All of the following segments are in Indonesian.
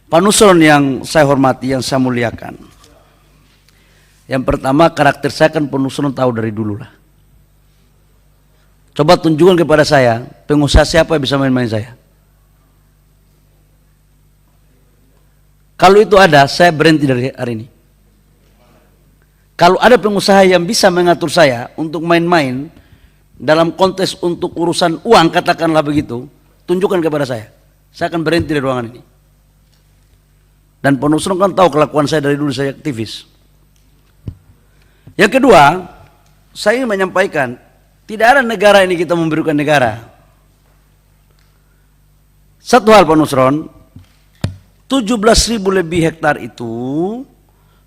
Pak Nusron yang saya hormati, yang saya muliakan. Yang pertama, karakter saya kan Pak Nusron tahu dari dulu lah. Coba tunjukkan kepada saya, pengusaha siapa yang bisa main-main saya? Kalau itu ada, saya berhenti dari hari ini. Kalau ada pengusaha yang bisa mengatur saya untuk main-main dalam konteks untuk urusan uang, katakanlah begitu, tunjukkan kepada saya. Saya akan berhenti dari ruangan ini. Dan Pak Nusron kan tahu kelakuan saya dari dulu, saya aktivis. Yang kedua, saya ingin menyampaikan, tidak ada negara ini kita memberikan negara. Satu hal Pak Nusron, 17.000 lebih hektar itu,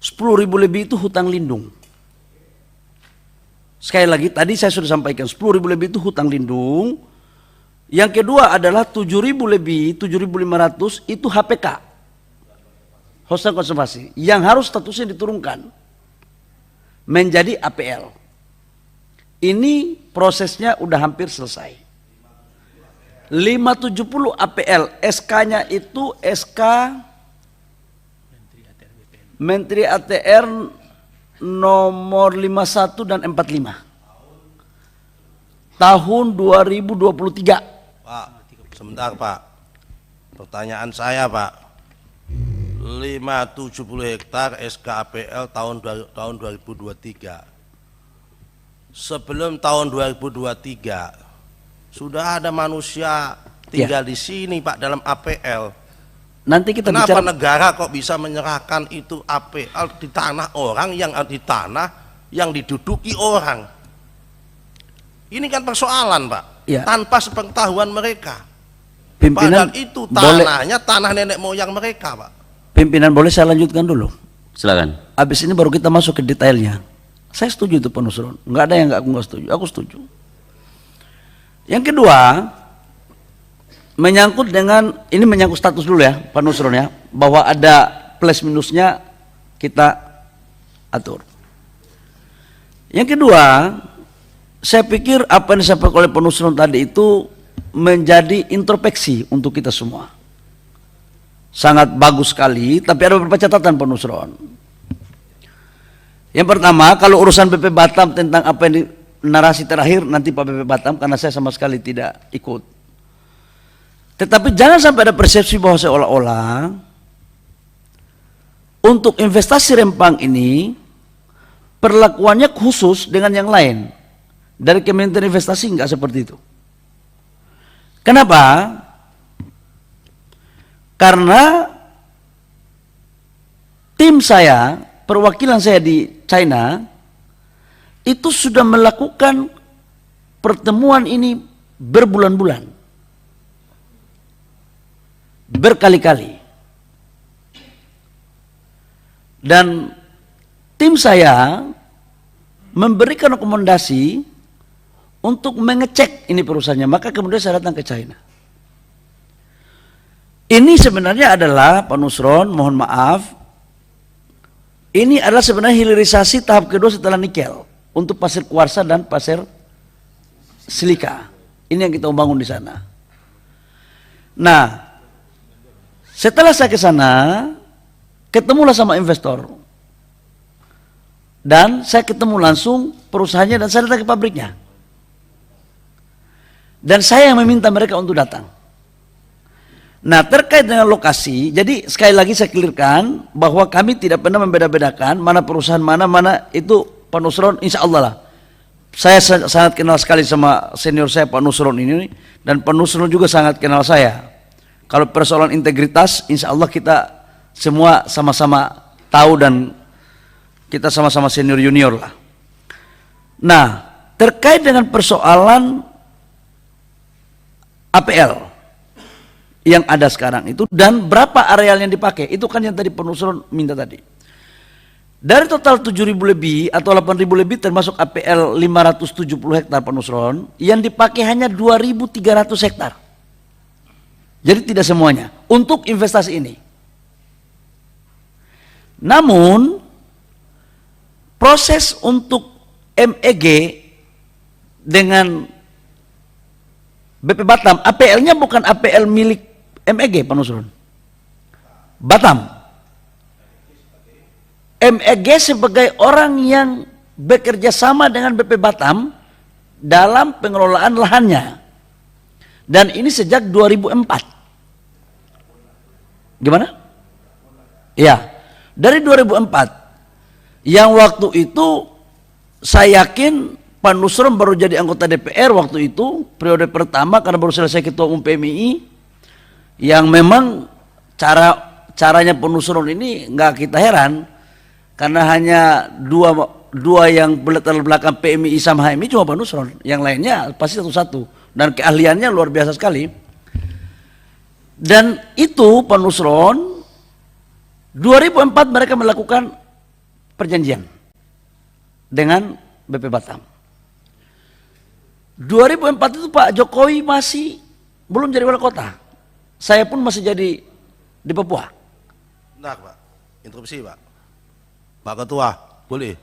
10.000 lebih itu hutang lindung. Sekali lagi, tadi saya sudah sampaikan, 10.000 lebih itu hutang lindung. Yang kedua adalah 7.000 lebih, 7.500 itu HPK. Hutan konservasi, yang harus statusnya diturunkan menjadi APL. Ini prosesnya udah hampir selesai. 570 APL, SK-nya itu SK Menteri ATR nomor 51 dan 45 tahun 2023. Pak, sebentar Pak. Pertanyaan saya Pak. 570 hektar SKAPL tahun 2023. Sebelum tahun 2023 sudah ada manusia tinggal di sini Pak dalam APL. Nanti kita Kenapa bicara, negara kok bisa menyerahkan itu APL di tanah orang yang di tanah yang diduduki orang? Ini kan persoalan Pak, ya, tanpa sepengetahuan mereka. pimpinan Padahal itu boleh, tanahnya tanah nenek moyang mereka Pak. pimpinan boleh saya lanjutkan dulu? Silakan. Habis ini baru kita masuk ke detailnya. Saya setuju itu Pak Nusron, nggak ada yang nggak setuju, aku setuju. Yang kedua, menyangkut dengan, ini menyangkut status dulu ya Pak Nusron ya, bahwa ada plus minusnya kita atur. Yang kedua, saya pikir apa yang disampaikan oleh Pak Nusron tadi itu menjadi introspeksi untuk kita semua. Sangat bagus sekali, tapi ada beberapa catatan Pak Nusron. Yang pertama, kalau urusan BP Batam tentang apa yang di narasi terakhir, nanti Pak BP Batam, karena saya sama sekali tidak ikut. Tetapi jangan sampai ada persepsi bahwa seolah-olah untuk investasi Rempang ini perlakuannya khusus dengan yang lain. Dari Kementerian Investasi enggak seperti itu. Kenapa? Karena tim saya, perwakilan saya di China, itu sudah melakukan pertemuan ini berbulan-bulan, berkali-kali. Dan tim saya memberikan rekomendasi untuk mengecek ini perusahaannya, maka kemudian saya datang ke China. Ini sebenarnya adalah Pak Nusron, mohon maaf, ini adalah sebenarnya hilirisasi tahap kedua setelah nikel untuk pasir kuarsa dan pasir silika. Ini yang kita bangun di sana. Nah, setelah saya ke sana, ketemulah sama investor. Dan saya ketemu langsung perusahaannya dan saya datang ke pabriknya. Dan saya yang meminta mereka untuk datang. Nah, terkait dengan lokasi, jadi sekali lagi saya clearkan bahwa kami tidak pernah membeda-bedakan mana perusahaan mana itu Pak Nusron, insya Allah lah. Saya sangat kenal sekali sama senior saya Pak Nusron ini, dan Pak Nusron juga sangat kenal saya. Kalau persoalan integritas, insya Allah kita semua sama-sama tahu dan kita sama-sama senior junior lah. Nah, terkait dengan persoalan APL yang ada sekarang itu dan berapa areal yang dipakai, itu kan yang tadi Pak Nusron minta tadi. Dari total 7.000 lebih atau 8.000 lebih termasuk APL 570 hektar Pak Nusron, yang dipakai hanya 2.300 hektar. Jadi tidak semuanya untuk investasi ini. Namun proses untuk MEG dengan BP Batam, APL-nya bukan APL milik MEG Pak Nusron. Batam. MEG sebagai orang yang bekerja sama dengan BP Batam dalam pengelolaan lahannya. Dan ini sejak 2004. Gimana? Ya, dari 2004. Yang waktu itu saya yakin Pak Nusron baru jadi anggota DPR waktu itu, periode pertama karena baru selesai ketua umum PMII, yang memang caranya Pak Nusron ini nggak kita heran, karena hanya dua yang berlatar belakang PMII sama HMI cuma Pak Nusron, yang lainnya pasti satu-satu, dan keahliannya luar biasa sekali. Dan itu Pak Nusron 2004 mereka melakukan perjanjian dengan BP Batam. 2004 itu Pak Jokowi masih belum jadi wali kota. Saya pun masih jadi di Papua. Bentar Pak, interupsi Pak. Pak Ketua, boleh?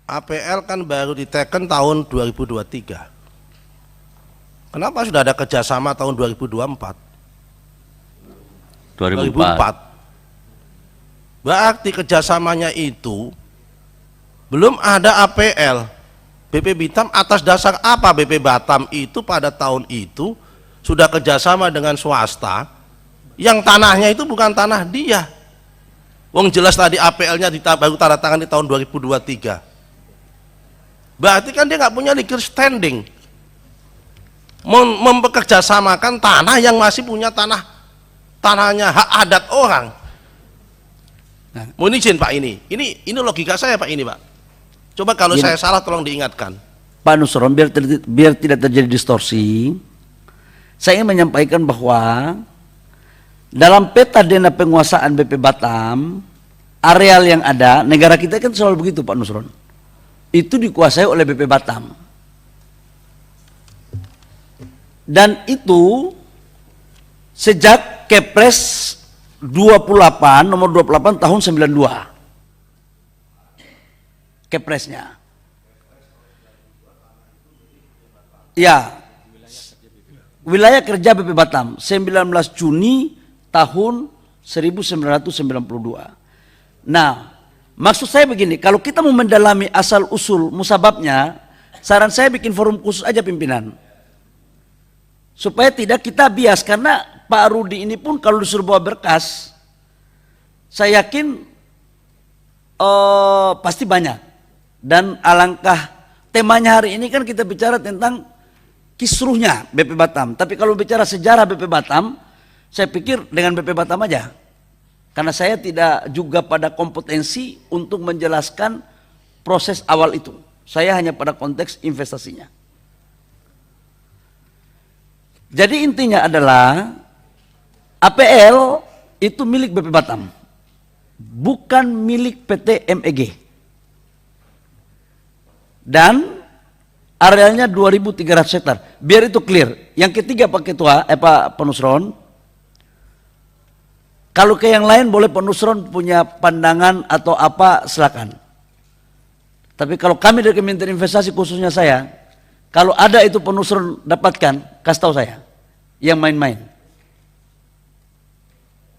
APL kan baru diteken tahun 2023. Kenapa sudah ada kerjasama tahun 2024? 2004. Berarti kerjasamanya itu belum ada APL. BP Batam atas dasar apa BP Batam itu pada tahun itu sudah kerjasama dengan swasta yang tanahnya itu bukan tanah dia. Wong jelas tadi APL-nya baru tanda tangan di tahun 2023. Berarti kan dia nggak punya legal standing mempekerjasamakan tanah yang masih punya tanahnya hak adat orang. Mohon izin Pak, ini logika saya Pak ini Pak. Coba kalau Gini, saya salah tolong diingatkan. Pak Nusron, biar tidak terjadi distorsi, saya ingin menyampaikan bahwa dalam peta dana penguasaan BP Batam, areal yang ada, negara kita kan selalu begitu Pak Nusron, itu dikuasai oleh BP Batam. Dan itu sejak Kepres 28 nomor 28 tahun 92. Kepresnya. Ya. Wilayah kerja BP Batam 19 Juni tahun 1992. Nah, maksud saya begini, kalau kita mau mendalami asal usul musababnya, saran saya bikin forum khusus aja pimpinan. Supaya tidak kita bias, karena Pak Rudi ini pun kalau disuruh bawa berkas, saya yakin pasti banyak. Dan alangkah temanya hari ini kan kita bicara tentang kisruhnya BP Batam. Tapi kalau bicara sejarah BP Batam, saya pikir dengan BP Batam aja. Karena saya tidak juga pada kompetensi untuk menjelaskan proses awal itu. Saya hanya pada konteks investasinya. Jadi intinya adalah APL itu milik BP Batam, bukan milik PT MEG. Dan arealnya 2.300 hektar. Biar itu clear. Yang ketiga Pak Ketua, Pak Nusron, kalau ke yang lain boleh Pak Nusron punya pandangan atau apa silakan. Tapi kalau kami dari Kementerian Investasi khususnya saya, kalau ada itu Pak Nusron dapatkan, kasih tahu saya. Yang main-main.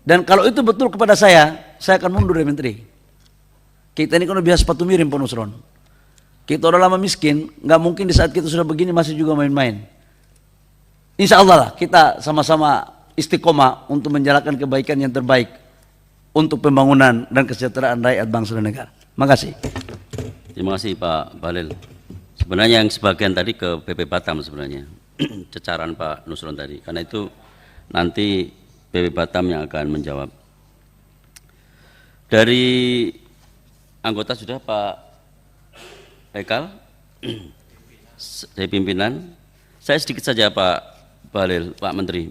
Dan kalau itu betul kepada saya akan mundur dari menteri. Kita ini kan udah biasa sepatu miring Pak Nusron. Kita udah lama miskin, nggak mungkin di saat kita sudah begini masih juga main-main. Insya Allah lah kita sama-sama istiqomah untuk menjalankan kebaikan yang terbaik untuk pembangunan dan kesejahteraan rakyat bangsa dan negara. Makasih. Terima kasih Pak Bahlil. Sebenarnya yang sebagian tadi ke BP Batam sebenarnya, cecaran Pak Nusron tadi. Karena itu nanti BP Batam yang akan menjawab. Dari anggota sudah Pak Ekal, dari pimpinan. Saya sedikit saja Pak Bahlil, Pak Menteri.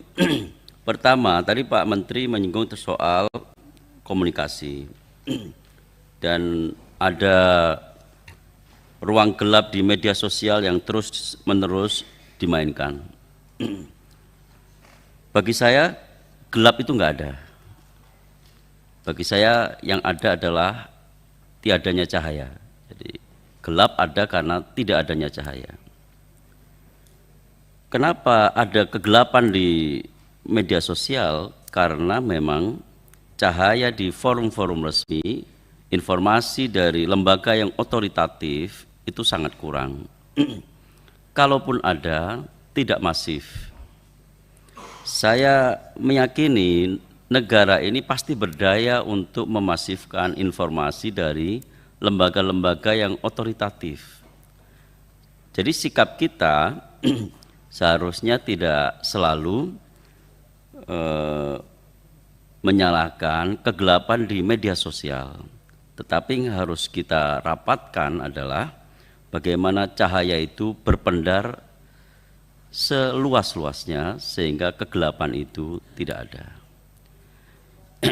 Pertama, tadi Pak Menteri menyinggung soal komunikasi. Dan ada ruang gelap di media sosial yang terus-menerus dimainkan. Bagi saya, gelap itu enggak ada. Bagi saya yang ada adalah tiadanya cahaya. Jadi gelap ada karena tidak adanya cahaya. Kenapa ada kegelapan di media sosial karena memang cahaya di forum-forum resmi, informasi dari lembaga yang otoritatif itu sangat kurang. Kalaupun ada, tidak masif. Saya meyakini negara ini pasti berdaya untuk memasifkan informasi dari lembaga-lembaga yang otoritatif. Jadi sikap kita seharusnya tidak selalu menyalahkan kegelapan di media sosial, tetapi yang harus kita rapatkan adalah bagaimana cahaya itu berpendar seluas-luasnya sehingga kegelapan itu tidak ada.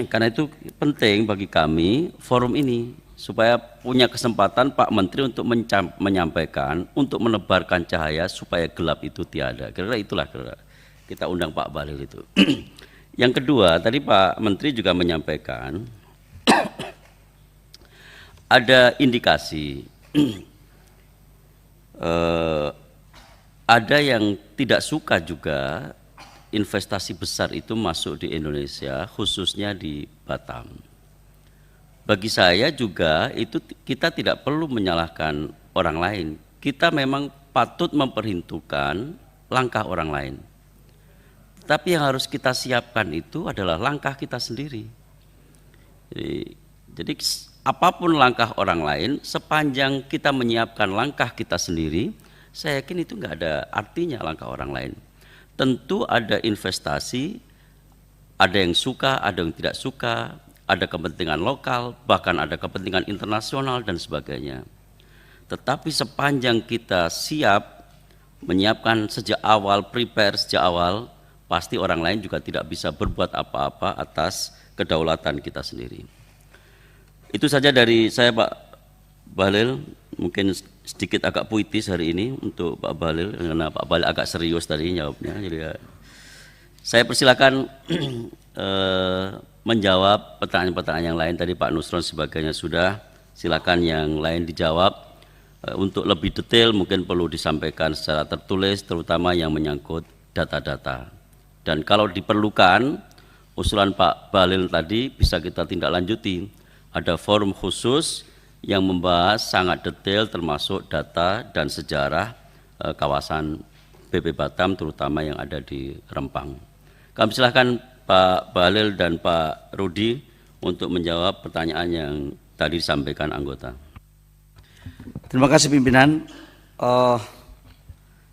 Karena itu penting bagi kami forum ini supaya punya kesempatan Pak Menteri untuk menyampaikan, untuk menebarkan cahaya supaya gelap itu tiada. Kira-kira itulah kita undang Pak Bahlil itu. Yang kedua, tadi Pak Menteri juga menyampaikan ada indikasi ada yang tidak suka juga investasi besar itu masuk di Indonesia, khususnya di Batam. Bagi saya juga itu kita tidak perlu menyalahkan orang lain. Kita memang patut memperhitungkan langkah orang lain. Tapi yang harus kita siapkan itu adalah langkah kita sendiri. Jadi apapun langkah orang lain, sepanjang kita menyiapkan langkah kita sendiri, saya yakin itu nggak ada artinya langkah orang lain. Tentu ada investasi, ada yang suka, ada yang tidak suka, ada kepentingan lokal, bahkan ada kepentingan internasional dan sebagainya. Tetapi sepanjang kita siap menyiapkan sejak awal, prepare sejak awal, pasti orang lain juga tidak bisa berbuat apa-apa atas kedaulatan kita sendiri. Itu saja dari saya Pak Bahlil, mungkin sedikit agak puitis hari ini untuk Pak Bahlil, karena Pak Bahlil agak serius tadi jawabnya. Jadi saya persilakan menjawab pertanyaan-pertanyaan yang lain. Tadi Pak Nusron sebagainya sudah, silakan yang lain dijawab. Untuk lebih detail mungkin perlu disampaikan secara tertulis, terutama yang menyangkut data-data. Dan kalau diperlukan, usulan Pak Bahlil tadi bisa kita tindak lanjuti. Ada forum khusus yang membahas sangat detail termasuk data dan sejarah kawasan BP Batam, terutama yang ada di Rempang. Kami silakan Pak Bahlil dan Pak Rudi untuk menjawab pertanyaan yang tadi disampaikan anggota. Terima kasih pimpinan.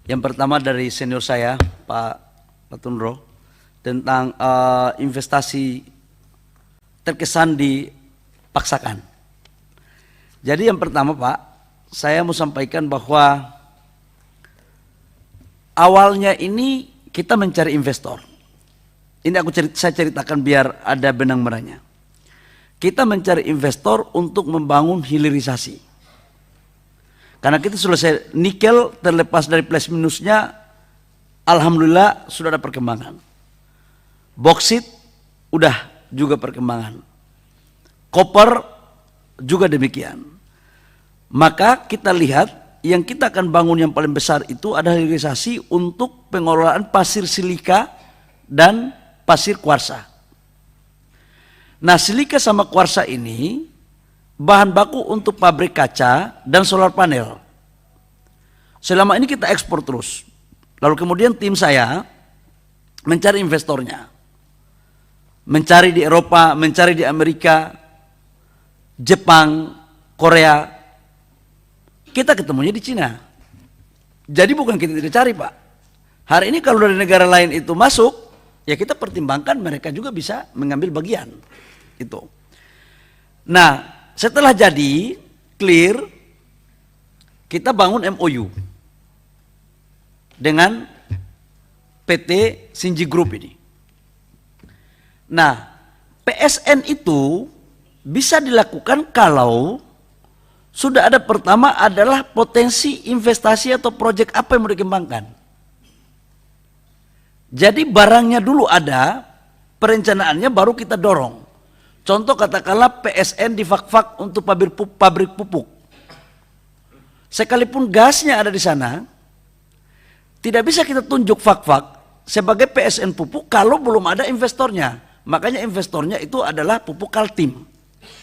Yang pertama dari senior saya, Pak Tunro, tentang investasi terkesan dipaksakan. Jadi yang pertama Pak, saya mau sampaikan bahwa awalnya ini kita mencari investor. Ini saya ceritakan biar ada benang merahnya. Kita mencari investor untuk membangun hilirisasi. Karena kita selesai nikel terlepas dari plus minusnya, alhamdulillah sudah ada perkembangan. Boksit udah juga perkembangan. Koper juga demikian. Maka kita lihat yang kita akan bangun yang paling besar itu adalah hilirisasi untuk pengelolaan pasir silika dan pasir kuarsa. Nah, silika sama kuarsa ini bahan baku untuk pabrik kaca dan solar panel. Selama ini kita ekspor terus. Lalu kemudian tim saya mencari investornya. Mencari di Eropa, mencari di Amerika, Jepang, Korea. Kita ketemunya di Cina. Jadi bukan kita tidak cari Pak. Hari ini kalau dari negara lain itu masuk, ya kita pertimbangkan mereka juga bisa mengambil bagian. Itu. Nah, setelah jadi clear, kita bangun MOU dengan PT Sinji Group ini. Nah, PSN itu bisa dilakukan kalau sudah ada pertama adalah potensi investasi atau proyek apa yang mau dikembangkan. Jadi barangnya dulu ada, perencanaannya baru kita dorong. Contoh katakanlah PSN di Fak-Fak untuk pabrik pupuk. Sekalipun gasnya ada di sana, tidak bisa kita tunjuk Fak-Fak sebagai PSN pupuk kalau belum ada investornya. Makanya investornya itu adalah pupuk Kaltim.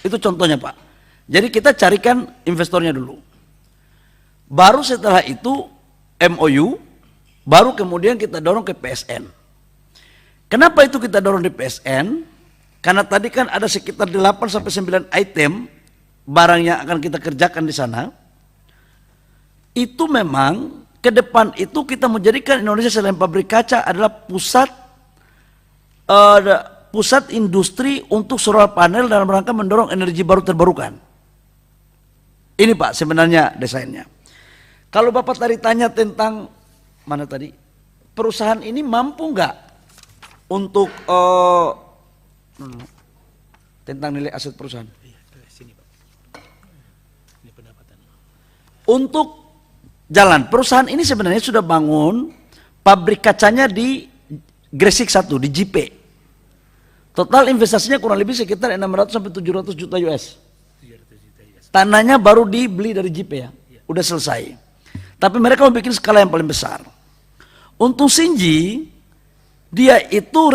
Itu contohnya Pak. Jadi kita carikan investornya dulu. Baru setelah itu MOU, baru kemudian kita dorong ke PSN. Kenapa itu kita dorong di PSN? Karena tadi kan ada sekitar 8-9 item barang yang akan kita kerjakan di sana. Itu memang ke depan itu kita menjadikan Indonesia selain pabrik kaca adalah pusat industri untuk solar panel dalam rangka mendorong energi baru terbarukan. Ini Pak sebenarnya desainnya. Kalau Bapak tadi tanya tentang mana tadi, perusahaan ini mampu nggak untuk tentang nilai aset perusahaan? Untuk jalan, perusahaan ini sebenarnya sudah bangun pabrik kacanya di Gresik 1, di JP. Total investasinya kurang lebih sekitar 600 sampai 700 juta US. Tanahnya baru dibeli dari JP ya, udah selesai. Tapi mereka mau bikin skala yang paling besar. Untuk Sinji, dia itu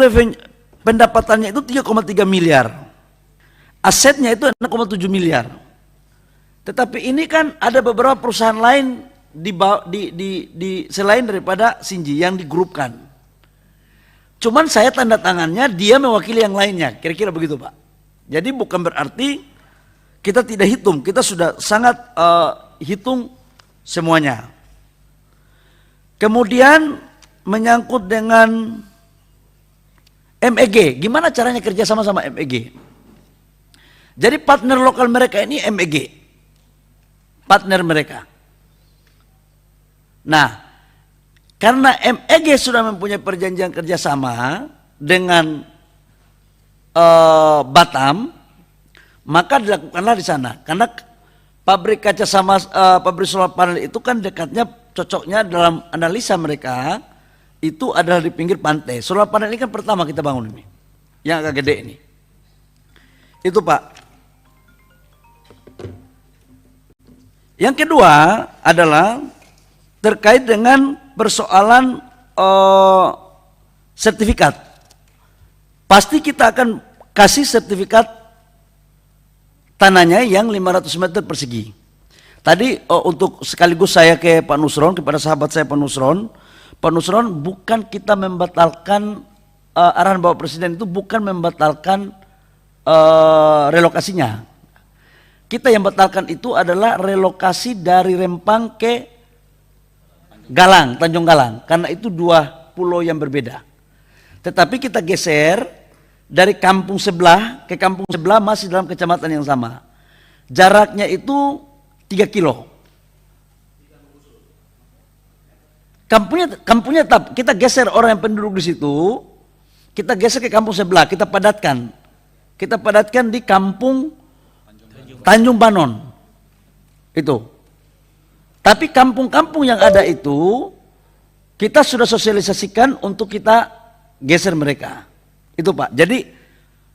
pendapatannya itu 3,3 miliar. Asetnya itu 6,7 miliar. Tetapi ini kan ada beberapa perusahaan lain selain daripada Sinji yang digrupkan. Cuman saya tanda tangannya dia mewakili yang lainnya, kira-kira begitu Pak. Jadi bukan berarti kita tidak hitung, kita sudah sangat hitung semuanya. Kemudian menyangkut dengan MEG, gimana caranya kerja sama MEG? Jadi partner lokal mereka ini MEG, partner mereka. Nah, karena MEG sudah mempunyai perjanjian kerjasama dengan Batam, maka dilakukanlah di sana. Karena pabrik kaca sama pabrik solar panel itu kan dekatnya, cocoknya dalam analisa mereka itu adalah di pinggir pantai. Solar panel ini kan pertama kita bangun ini, yang agak gede ini. Itu Pak. Yang kedua adalah terkait dengan persoalan sertifikat. Pasti kita akan kasih sertifikat tanahnya yang 500 meter persegi. Tadi untuk sekaligus saya ke Pak Nusron, kepada sahabat saya Pak Nusron bukan kita membatalkan arahan Bapak Presiden itu bukan membatalkan relokasinya. Kita yang batalkan itu adalah relokasi dari Rempang ke Galang, Tanjung Galang, karena itu dua pulau yang berbeda. Tetapi kita geser dari kampung sebelah ke kampung sebelah masih dalam kecamatan yang sama. Jaraknya itu 3 kilo. Kampungnya tetap, kita geser orang yang penduduk di situ, kita geser ke kampung sebelah, kita padatkan. Kita padatkan di kampung Tanjung Banon. Itu. Tapi kampung-kampung yang ada itu kita sudah sosialisasikan untuk kita geser mereka. Itu Pak. Jadi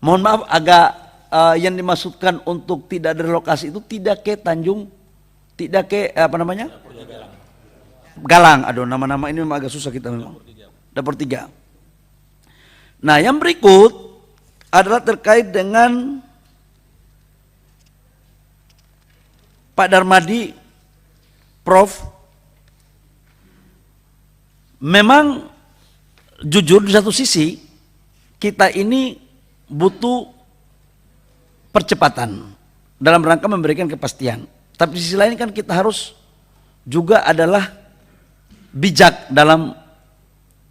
mohon maaf agak yang dimaksudkan untuk tidak ada relokasi itu tidak ke Tanjung, tidak ke apa namanya? Galang. Aduh, nama-nama ini memang agak susah kita memang. Dapur 3. Nah, yang berikut adalah terkait dengan Pak Darmadi, Prof. Memang jujur di satu sisi kita ini butuh percepatan dalam rangka memberikan kepastian. Tapi di sisi lain kan kita harus juga adalah bijak dalam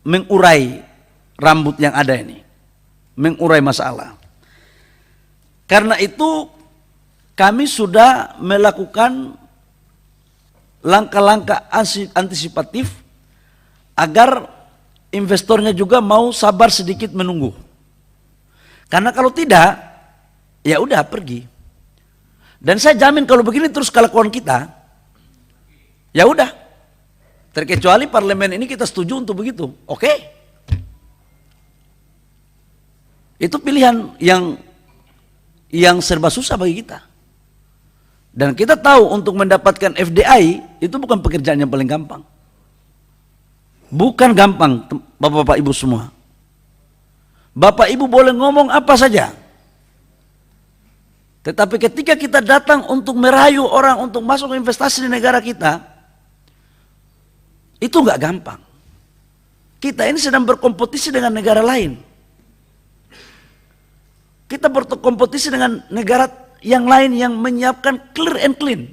mengurai rambut yang ada ini, mengurai masalah. Karena itu kami sudah melakukan langkah-langkah antisipatif agar investornya juga mau sabar sedikit menunggu. Karena kalau tidak, ya udah pergi. Dan saya jamin kalau begini terus kelakuan kita, ya udah. Terkecuali parlemen ini kita setuju untuk begitu, oke? Itu pilihan yang serba susah bagi kita. Dan kita tahu untuk mendapatkan FDI itu bukan pekerjaan yang paling gampang. Bukan gampang, Bapak-bapak Ibu semua. Bapak Ibu boleh ngomong apa saja. Tetapi ketika kita datang untuk merayu orang untuk masuk investasi di negara kita, itu nggak gampang. Kita ini sedang berkompetisi dengan negara lain. Kita berkompetisi dengan negara yang lain yang menyiapkan clear and clean.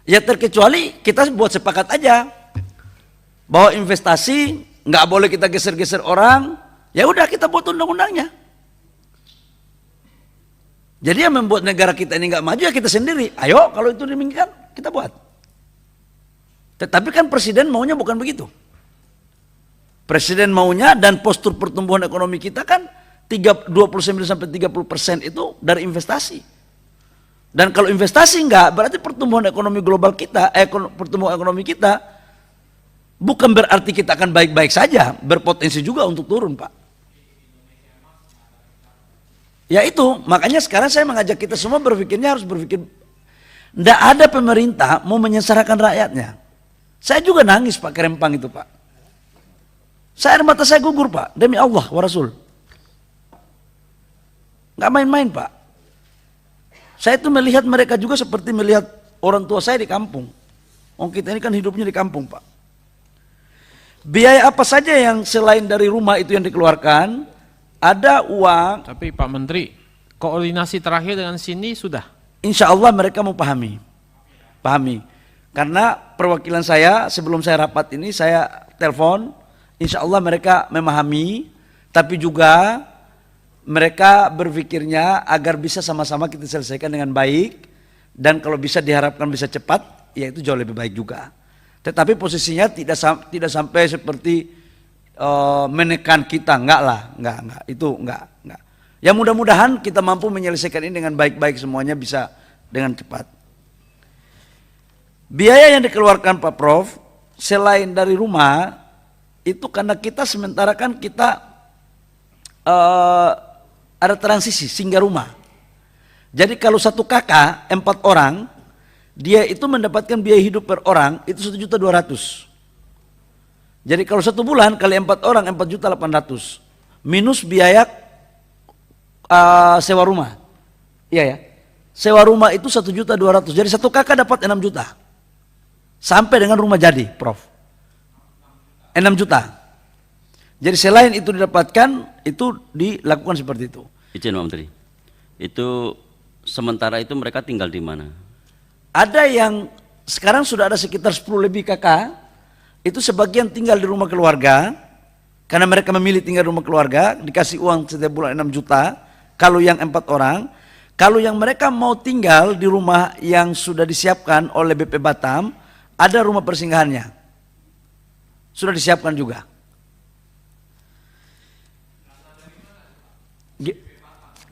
Ya terkecuali kita buat sepakat aja bahwa investasi nggak boleh kita geser-geser orang, ya udah kita buat undang-undangnya. Jadi yang membuat negara kita ini nggak maju ya kita sendiri. Ayo kalau itu dimungkinkan kita buat. Tetapi kan presiden maunya bukan begitu. Presiden maunya dan postur pertumbuhan ekonomi kita kan 29-30% itu dari investasi. Dan kalau investasi enggak, berarti pertumbuhan ekonomi global kita, pertumbuhan ekonomi kita bukan berarti kita akan baik-baik saja, berpotensi juga untuk turun, Pak. Ya itu, makanya sekarang saya mengajak kita semua berpikirnya harus berpikir, enggak ada pemerintah mau menyengsarakan rakyatnya. Saya juga nangis Pak Kerempang itu Pak. Air mata saya gugur Pak, demi Allah wa Rasul. Enggak main-main Pak. Saya itu melihat mereka juga seperti melihat orang tua saya di kampung. Kita ini kan hidupnya di kampung Pak. Biaya apa saja yang selain dari rumah itu yang dikeluarkan, ada uang. Tapi Pak Menteri, koordinasi terakhir dengan sini sudah? Insya Allah mereka mau pahami. Karena perwakilan saya sebelum saya rapat ini saya telepon, insya Allah mereka memahami, tapi juga mereka berpikirnya agar bisa sama-sama kita selesaikan dengan baik, dan kalau bisa diharapkan bisa cepat, ya itu jauh lebih baik juga. Tetapi posisinya tidak sampai seperti menekan kita, enggak. Ya mudah-mudahan kita mampu menyelesaikan ini dengan baik-baik, semuanya bisa dengan cepat. Biaya yang dikeluarkan Pak Prof, selain dari rumah, itu karena kita sementara kan kita ada transisi singgah rumah. Jadi kalau satu kakak 4 orang, dia itu mendapatkan biaya hidup per orang itu 1.200.000. Jadi kalau 1 bulan kali 4 orang 4.800.000 minus biaya sewa rumah. Iya ya. Sewa rumah itu 1.200.000. Jadi satu kakak dapat 6 juta. Sampai dengan rumah jadi, Prof. 6 juta. Jadi selain itu didapatkan, itu dilakukan seperti itu. Izin Pak Menteri, itu sementara itu mereka tinggal di mana? Ada yang sekarang sudah ada sekitar 10 lebih kakak, itu sebagian tinggal di rumah keluarga, karena mereka memilih tinggal di rumah keluarga, dikasih uang setiap bulan 6 juta, kalau yang 4 orang, kalau yang mereka mau tinggal di rumah yang sudah disiapkan oleh BP Batam, ada rumah persinggahannya, sudah disiapkan juga.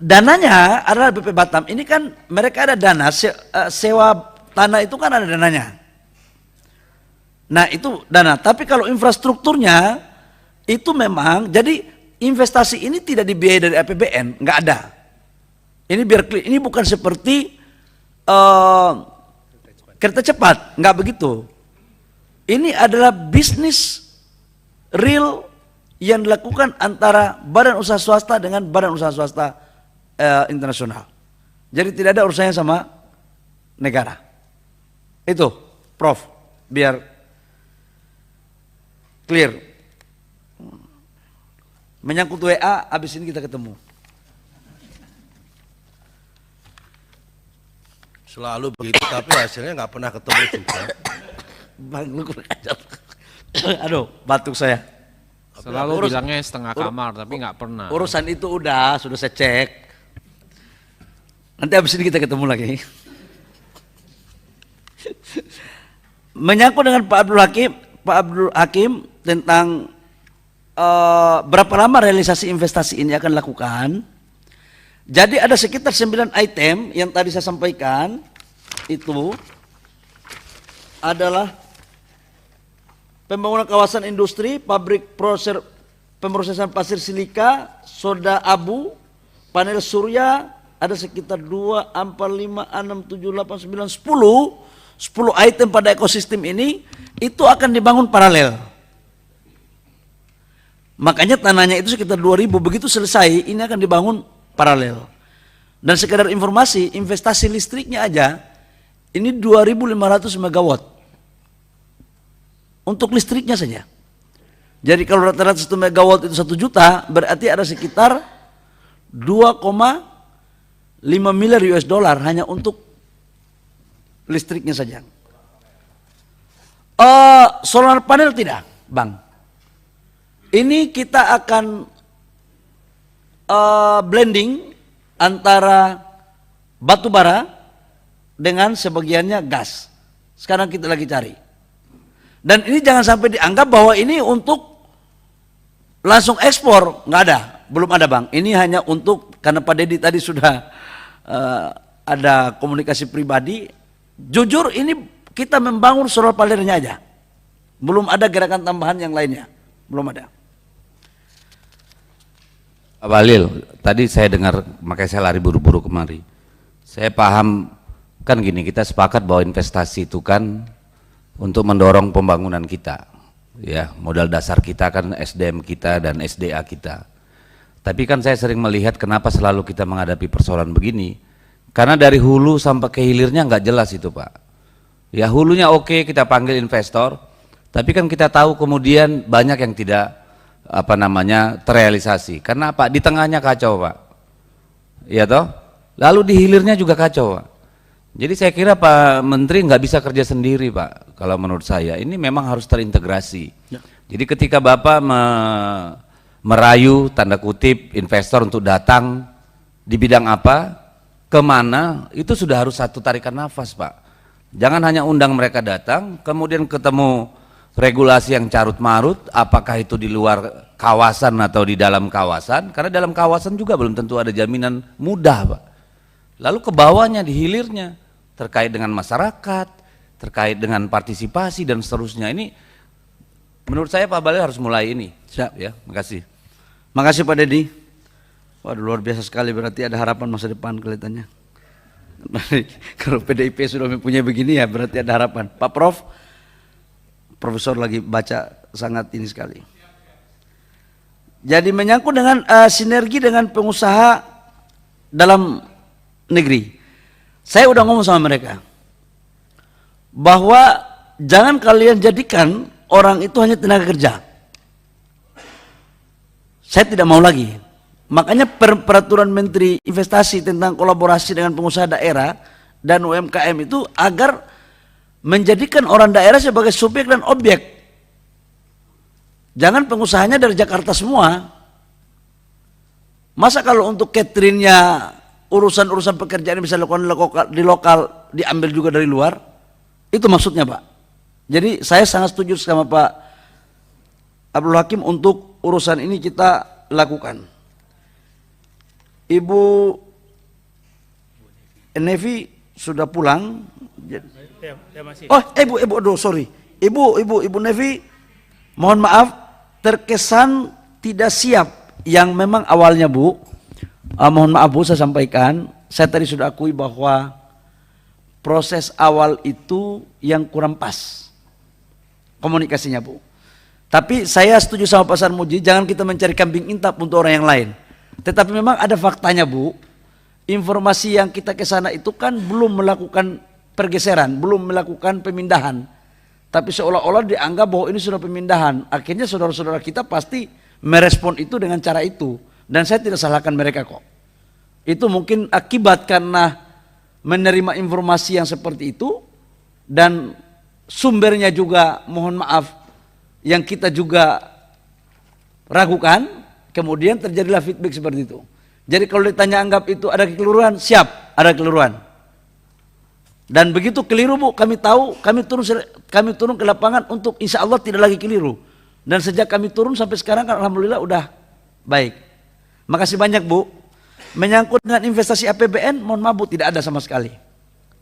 Dananya adalah BP Batam. Ini kan mereka ada dana sewa tanah itu kan ada dananya. Nah itu dana. Tapi kalau infrastrukturnya itu memang jadi investasi ini tidak dibiayai dari APBN, nggak ada. Ini biar clear. Ini bukan seperti kereta cepat, nggak begitu. Ini adalah bisnis real yang dilakukan antara badan usaha swasta dengan badan usaha swasta internasional. Jadi tidak ada urusannya sama negara. Itu, Prof, biar clear. Menyangkut WA, habis ini kita ketemu. Selalu begitu, tapi hasilnya nggak pernah ketemu juga. Bang, lu kurang ajar. Aduh, batuk saya. Selalu bilangnya setengah kamar, tapi nggak pernah. Urusan itu sudah saya cek. Nanti habis ini kita ketemu lagi. Menyangkut dengan Pak Abdul Hakim tentang berapa lama realisasi investasi ini akan dilakukan. Jadi ada sekitar 9 item yang tadi saya sampaikan, itu adalah pembangunan kawasan industri, pabrik pemrosesan pasir silika, soda abu, panel surya, ada sekitar 2, 4, 5, 6, 7, 8, 9, 10 10 item pada ekosistem ini itu akan dibangun paralel. Makanya tanahnya itu sekitar 2.000, begitu selesai ini akan dibangun paralel. Dan sekedar informasi, investasi listriknya aja ini 2.500 megawatt untuk listriknya saja. Jadi kalau rata-rata 1 megawatt itu 1 juta, berarti ada sekitar 2,5 miliar US dollar hanya untuk listriknya saja. Solar panel tidak, Bang. Ini kita akan blending antara batu bara dengan sebagiannya gas. Sekarang kita lagi cari. Dan ini jangan sampai dianggap bahwa ini untuk langsung ekspor, nggak ada, belum ada, Bang. Ini hanya untuk, karena Pak Dedi tadi sudah ada komunikasi pribadi. Jujur ini kita membangun solar panelnya aja, belum ada gerakan tambahan yang lainnya, belum ada. Pak Bahlil, tadi saya dengar, makanya saya lari buru-buru kemari. Saya paham, kan gini, kita sepakat bahwa investasi itu kan untuk mendorong pembangunan kita. Ya, modal dasar kita kan SDM kita dan SDA kita. Tapi kan saya sering melihat kenapa selalu kita menghadapi persoalan begini. Karena dari hulu sampai ke hilirnya nggak jelas itu, Pak. Ya, hulunya oke, kita panggil investor, tapi kan kita tahu kemudian banyak yang tidak terrealisasi. Karena apa? Di tengahnya kacau, Pak. Iya toh? Lalu di hilirnya juga kacau, Pak. Jadi saya kira Pak Menteri nggak bisa kerja sendiri, Pak. Kalau menurut saya ini memang harus terintegrasi. Ya. Jadi ketika Bapak merayu tanda kutip investor untuk datang di bidang apa, kemana, itu sudah harus satu tarikan nafas, Pak. Jangan hanya undang mereka datang, kemudian ketemu regulasi yang carut marut, apakah itu di luar kawasan atau di dalam kawasan, karena dalam kawasan juga belum tentu ada jaminan mudah, Pak. Lalu ke bawahnya, di hilirnya, terkait dengan masyarakat, terkait dengan partisipasi dan seterusnya. Ini menurut saya Pak Bahlil harus mulai ini. Siap. Ya, makasih. Makasih Pak Dedi. Waduh, luar biasa sekali, berarti ada harapan masa depan kelihatannya. Kalau PDIP sudah mempunyai begini ya berarti ada harapan. Pak Prof, Profesor lagi baca sangat ini sekali. Jadi menyangkut dengan sinergi dengan pengusaha dalam negeri. Saya udah ngomong sama mereka bahwa jangan kalian jadikan orang itu hanya tenaga kerja. Saya tidak mau lagi. Makanya peraturan Menteri Investasi tentang kolaborasi dengan pengusaha daerah dan UMKM itu agar menjadikan orang daerah sebagai subjek dan objek. Jangan pengusahanya dari Jakarta semua. Masa kalau untuk cateringnya, urusan-urusan pekerjaan bisa dilakukan di lokal, diambil juga dari luar? Itu maksudnya, Pak. Jadi saya sangat setuju sama Pak Abdul Hakim untuk urusan ini kita lakukan. Ibu Nevi sudah pulang. Oh, ibu, aduh, sorry. Ibu Nevi, mohon maaf, terkesan tidak siap. Yang memang awalnya, Bu, mohon maaf Bu, saya sampaikan, saya tadi sudah akui bahwa proses awal itu yang kurang pas komunikasinya, Bu. Tapi saya setuju sama Pak Sarmuji, jangan kita mencari kambing intap untuk orang yang lain. Tetapi memang ada faktanya, Bu. Informasi yang kita ke sana itu kan belum melakukan pergeseran, belum melakukan pemindahan. Tapi seolah-olah dianggap bahwa ini sudah pemindahan. Akhirnya saudara-saudara kita pasti merespon itu dengan cara itu. Dan saya tidak salahkan mereka kok. Itu mungkin akibat karena menerima informasi yang seperti itu. Dan sumbernya juga mohon maaf yang kita juga ragukan. Kemudian terjadilah feedback seperti itu. Jadi kalau ditanya anggap itu ada kekeliruan, siap, ada kekeliruan. Dan begitu keliru, Bu, kami tahu, kami turun ke lapangan untuk insya Allah tidak lagi keliru. Dan sejak kami turun sampai sekarang kan alhamdulillah udah baik. Makasih banyak, Bu. Menyangkut dengan investasi APBN, mohon maaf, Bu, tidak ada sama sekali.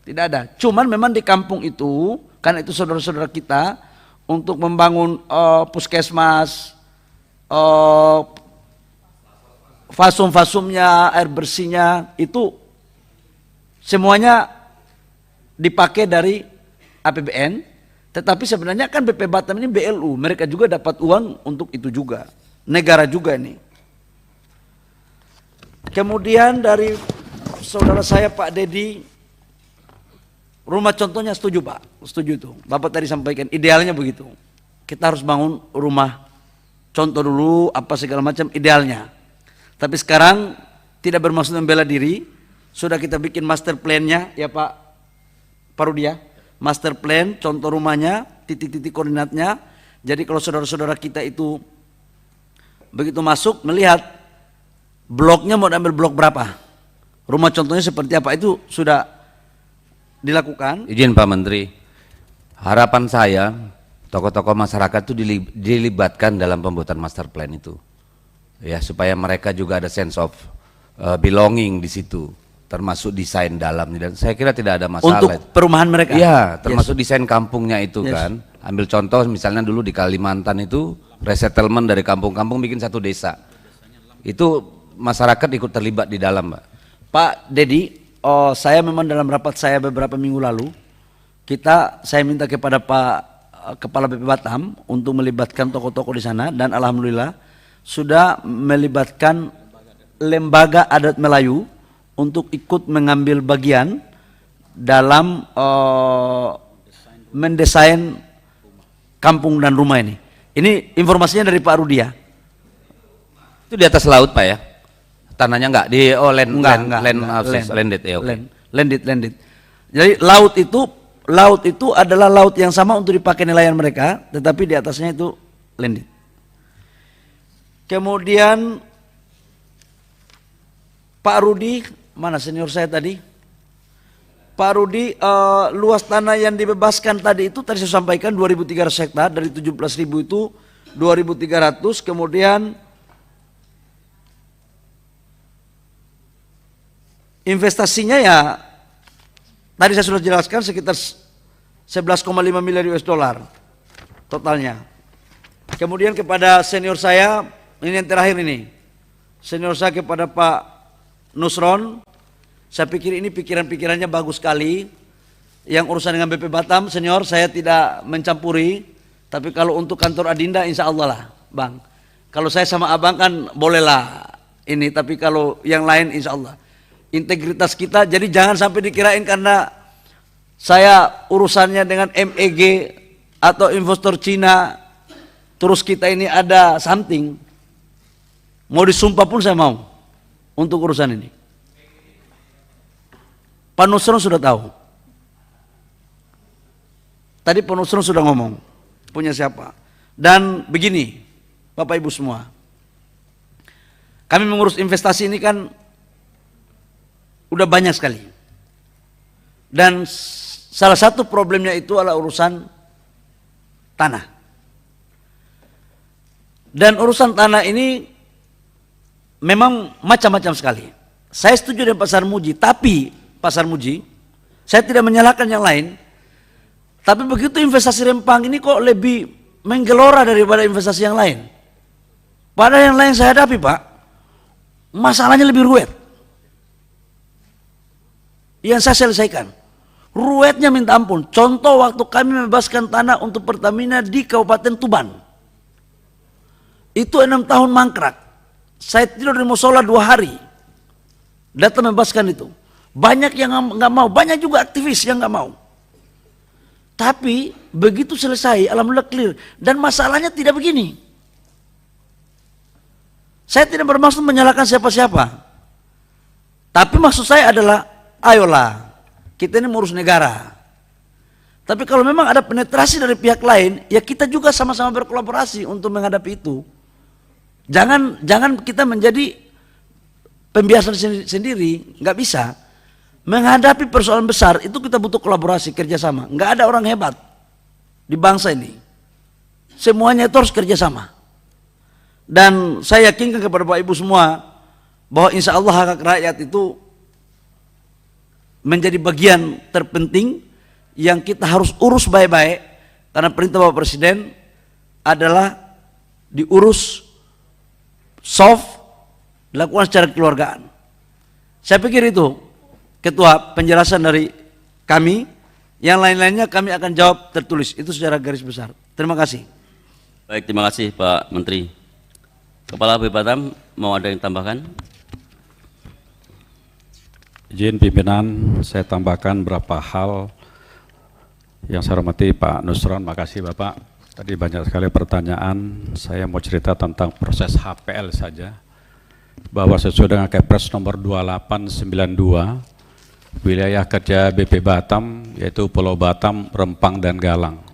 Tidak ada. Cuman memang di kampung itu, karena itu saudara-saudara kita untuk membangun puskesmas, fasum-fasumnya, air bersihnya itu semuanya dipakai dari APBN, tetapi sebenarnya kan BP Batam ini BLU, mereka juga dapat uang untuk itu juga, negara juga ini. Kemudian dari saudara saya Pak Dedi, rumah contohnya setuju Pak, setuju itu. Bapak tadi sampaikan idealnya begitu. Kita harus bangun rumah contoh dulu apa segala macam idealnya. Tapi sekarang tidak bermaksud membela diri, sudah kita bikin master plan-nya ya Pak Parudia. Master plan, contoh rumahnya, titik-titik koordinatnya. Jadi kalau saudara-saudara kita itu begitu masuk melihat bloknya mau ambil blok berapa, rumah contohnya seperti apa, itu sudah dilakukan. Izin Pak Menteri, harapan saya tokoh-tokoh masyarakat itu dilibatkan dalam pembuatan master plan itu, ya supaya mereka juga ada sense of belonging di situ, termasuk desain dalam. Dan saya kira tidak ada masalah Untuk perumahan mereka. Iya, termasuk desain kampungnya itu kan. Ambil contoh misalnya dulu di Kalimantan itu resettlement dari kampung-kampung bikin satu desa. Itu masyarakat ikut terlibat di dalam, Pak. Pak Dedi, saya memang dalam rapat saya beberapa minggu lalu, saya minta kepada Pak Kepala BP Batam untuk melibatkan tokoh-tokoh di sana, dan alhamdulillah sudah melibatkan lembaga adat Melayu untuk ikut mengambil bagian dalam mendesain kampung dan rumah ini. Ini informasinya dari Pak Rudia. Itu di atas laut, Pak ya? Tanahnya enggak di landed ya. Landed. Jadi laut itu adalah laut yang sama untuk dipakai nelayan mereka, tetapi di atasnya itu landed. Kemudian Pak Rudi, mana senior saya tadi? Pak Rudi, luas tanah yang dibebaskan tadi itu tadi saya sampaikan 2.300 hektar, dari 17.000 itu 2.300, kemudian investasinya ya tadi saya sudah jelaskan sekitar 11,5 miliar US dollar totalnya. Kemudian kepada senior saya, ini yang terakhir ini, senior saya kepada Pak Nusron, saya pikir ini pikiran-pikirannya bagus sekali. Yang urusan dengan BP Batam, senior saya tidak mencampuri, tapi kalau untuk kantor Adinda insya Allah lah Bang. Kalau saya sama abang kan bolehlah ini, tapi kalau yang lain insya Allah. Integritas kita, jadi jangan sampai dikirain karena saya urusannya dengan MEG atau investor Cina, terus kita ini ada something, mau disumpah pun saya mau untuk urusan ini. Pak Nusron sudah tahu, tadi Pak Nusron sudah ngomong punya siapa. Dan begini Bapak Ibu semua, kami mengurus investasi ini kan udah banyak sekali, dan salah satu problemnya itu adalah urusan tanah. Dan urusan tanah ini memang macam-macam sekali. Saya setuju dengan Pasar Muji, tapi Pasar Muji, saya tidak menyalahkan yang lain, tapi begitu investasi Rempang ini kok lebih menggelora daripada investasi yang lain. Padahal yang lain saya hadapi Pak, masalahnya lebih ruwet. Yang saya selesaikan, ruwetnya minta ampun. Contoh waktu kami membebaskan tanah untuk Pertamina di Kabupaten Tuban, itu 6 tahun mangkrak. Saya tidur di musola 2 hari, datang membebaskan itu. Banyak yang nggak mau, banyak juga aktivis yang nggak mau. Tapi begitu selesai, alhamdulillah clear. Dan masalahnya tidak begini. Saya tidak bermaksud menyalahkan siapa-siapa, tapi maksud saya adalah, ayolah, kita ini mengurus negara. Tapi kalau memang ada penetrasi dari pihak lain, ya kita juga sama-sama berkolaborasi untuk menghadapi itu. Jangan kita menjadi pembiasan sendiri, nggak bisa. Menghadapi persoalan besar itu kita butuh kolaborasi, kerjasama. Nggak ada orang hebat di bangsa ini. Semuanya itu harus kerjasama. Dan saya yakinkan kepada Bapak Ibu semua bahwa insya Allah hak rakyat itu menjadi bagian terpenting yang kita harus urus baik-baik, karena perintah Bapak Presiden adalah diurus soft, dilakukan secara kekeluargaan. Saya pikir itu Ketua penjelasan dari kami. Yang lain-lainnya kami akan jawab tertulis, itu secara garis besar. Terima kasih. Baik, terima kasih Pak Menteri. Kepala BP Batam mau ada yang tambahkan? Izin pimpinan, saya tambahkan beberapa hal yang saya hormati Pak Nusron. Makasih Bapak. Tadi banyak sekali pertanyaan. Saya mau cerita tentang proses HPL saja. Bahwa sesuai dengan Kepres nomor 2892, wilayah kerja BP Batam yaitu Pulau Batam, Rempang, dan Galang.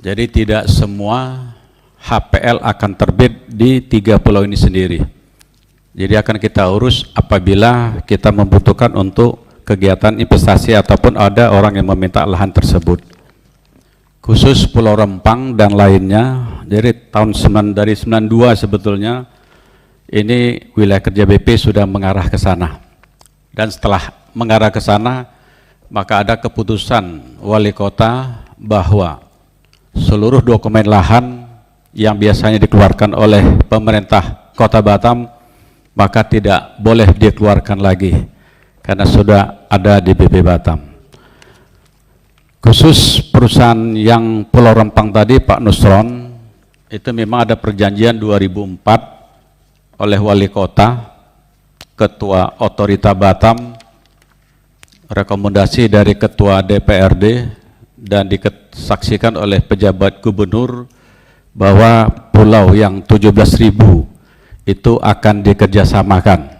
Jadi tidak semua HPL akan terbit di 3 pulau ini sendiri. Jadi akan kita urus apabila kita membutuhkan untuk kegiatan investasi ataupun ada orang yang meminta lahan tersebut. Khusus Pulau Rempang dan lainnya, jadi dari 92 sebetulnya ini wilayah kerja BP sudah mengarah ke sana. Dan setelah mengarah ke sana, maka ada keputusan wali kota bahwa seluruh dokumen lahan yang biasanya dikeluarkan oleh pemerintah Kota Batam maka tidak boleh dikeluarkan lagi karena sudah ada di BP Batam. Khusus perusahaan yang Pulau Rempang tadi Pak Nusron, itu memang ada perjanjian 2004 oleh wali kota, ketua otorita Batam, rekomendasi dari ketua DPRD dan disaksikan oleh pejabat gubernur bahwa pulau yang 17.000 itu akan dikerjasamakan.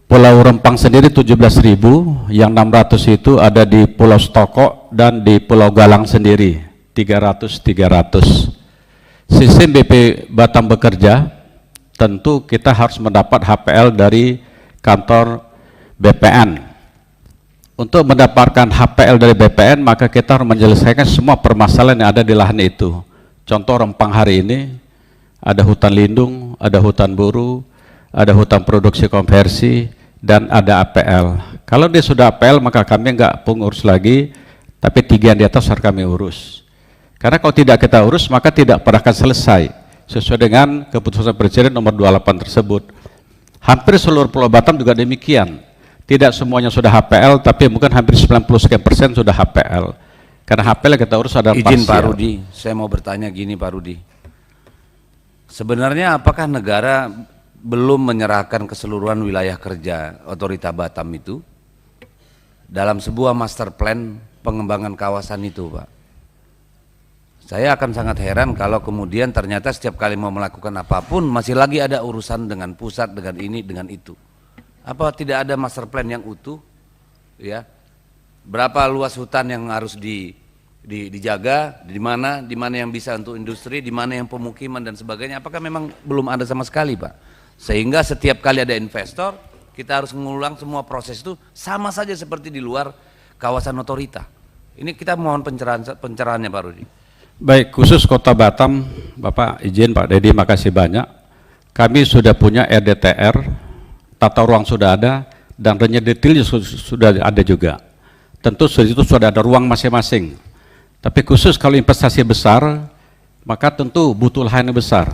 Pulau Rempang sendiri 17.000, yang 600 itu ada di Pulau Stoko dan di Pulau Galang sendiri 300. Sistem BP Batam bekerja, tentu kita harus mendapat HPL dari kantor BPN. Untuk mendapatkan HPL dari BPN, maka kita harus menyelesaikan semua permasalahan yang ada di lahan itu. Contoh Rempang hari ini, ada hutan lindung, ada hutan buru, ada hutan produksi konversi, dan ada APL. Kalau dia sudah APL, maka kami enggak pengurus lagi, tapi 3 yang di atas harus kami urus. Karena kalau tidak kita urus, maka tidak pernah akan selesai, sesuai dengan keputusan Presiden nomor 28 tersebut. Hampir seluruh Pulau Batam juga demikian. Tidak semuanya sudah HPL, tapi mungkin hampir 90% sudah HPL. Karena HPL yang kita urus ada Izin Pak parsial. Rudi, saya mau bertanya gini Pak Rudi. Sebenarnya apakah negara belum menyerahkan keseluruhan wilayah kerja otorita Batam itu dalam sebuah master plan pengembangan kawasan itu, Pak? Saya akan sangat heran kalau kemudian ternyata setiap kali mau melakukan apapun masih lagi ada urusan dengan pusat, dengan ini, dengan itu. Apa tidak ada master plan yang utuh? Ya, berapa luas hutan yang harus dijaga, di mana yang bisa untuk industri, di mana yang pemukiman dan sebagainya. Apakah memang belum ada sama sekali, Pak? Sehingga setiap kali ada investor, kita harus mengulang semua proses itu sama saja seperti di luar kawasan otorita. Ini kita mohon pencerahannya Pak Rudi. Baik, khusus Kota Batam, Bapak izin Pak Dedi, makasih banyak. Kami sudah punya RDTR, tata ruang sudah ada, dan rencana detailnya sudah ada juga. Tentu itu sudah ada ruang masing-masing. Tapi khusus kalau investasi besar, maka tentu butuh lahan yang besar.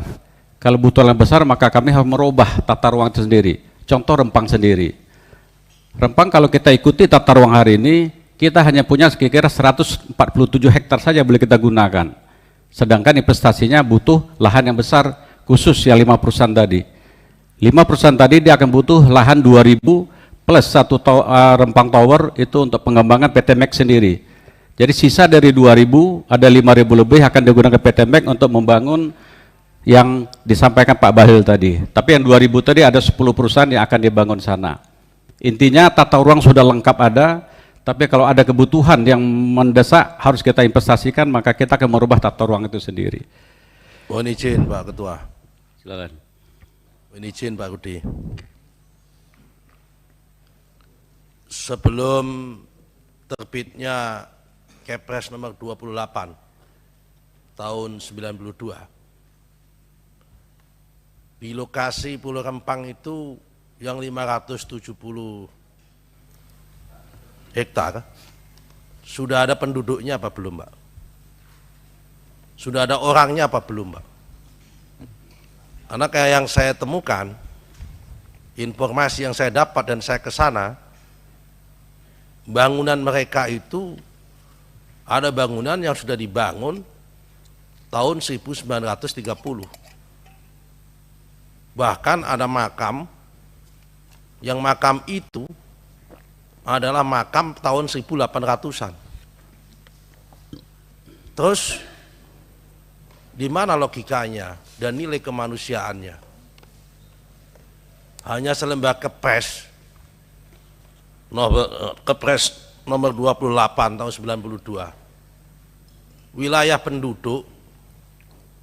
Kalau butuh lahan besar, maka kami harus merubah tata ruang itu sendiri. Contoh Rempang sendiri. Rempang kalau kita ikuti tata ruang hari ini, kita hanya punya kira-kira 147 hektar saja boleh kita gunakan. Sedangkan investasinya butuh lahan yang besar, khusus ya 5 perusahaan tadi. 5 perusahaan tadi dia akan butuh lahan 2.000 plus 1 Rempang Tower itu untuk pengembangan PT MEK sendiri. Jadi sisa dari 2.000 ada 5.000 lebih akan digunakan PT MEK untuk membangun yang disampaikan Pak Bahlil tadi. Tapi yang 2.000 tadi ada 10 perusahaan yang akan dibangun sana. Intinya tata ruang sudah lengkap ada, tapi kalau ada kebutuhan yang mendesak harus kita investasikan, maka kita akan merubah tata ruang itu sendiri. Mohon izin Pak Ketua. Silakan. Mohon izin Pak Rudi. Sebelum terbitnya Kepres nomor 28 tahun 92, di lokasi Pulau Rempang itu yang 570 hektar sudah ada penduduknya apa belum, Pak? Sudah ada orangnya apa belum, Pak? Karena kayak yang saya temukan, informasi yang saya dapat dan saya ke sana, bangunan mereka itu ada bangunan yang sudah dibangun tahun 1930. Bahkan ada makam yang makam itu adalah makam tahun 1800-an. Terus di mana logikanya dan nilai kemanusiaannya? Hanya selembar kepres nomor 28 tahun 92. Wilayah penduduk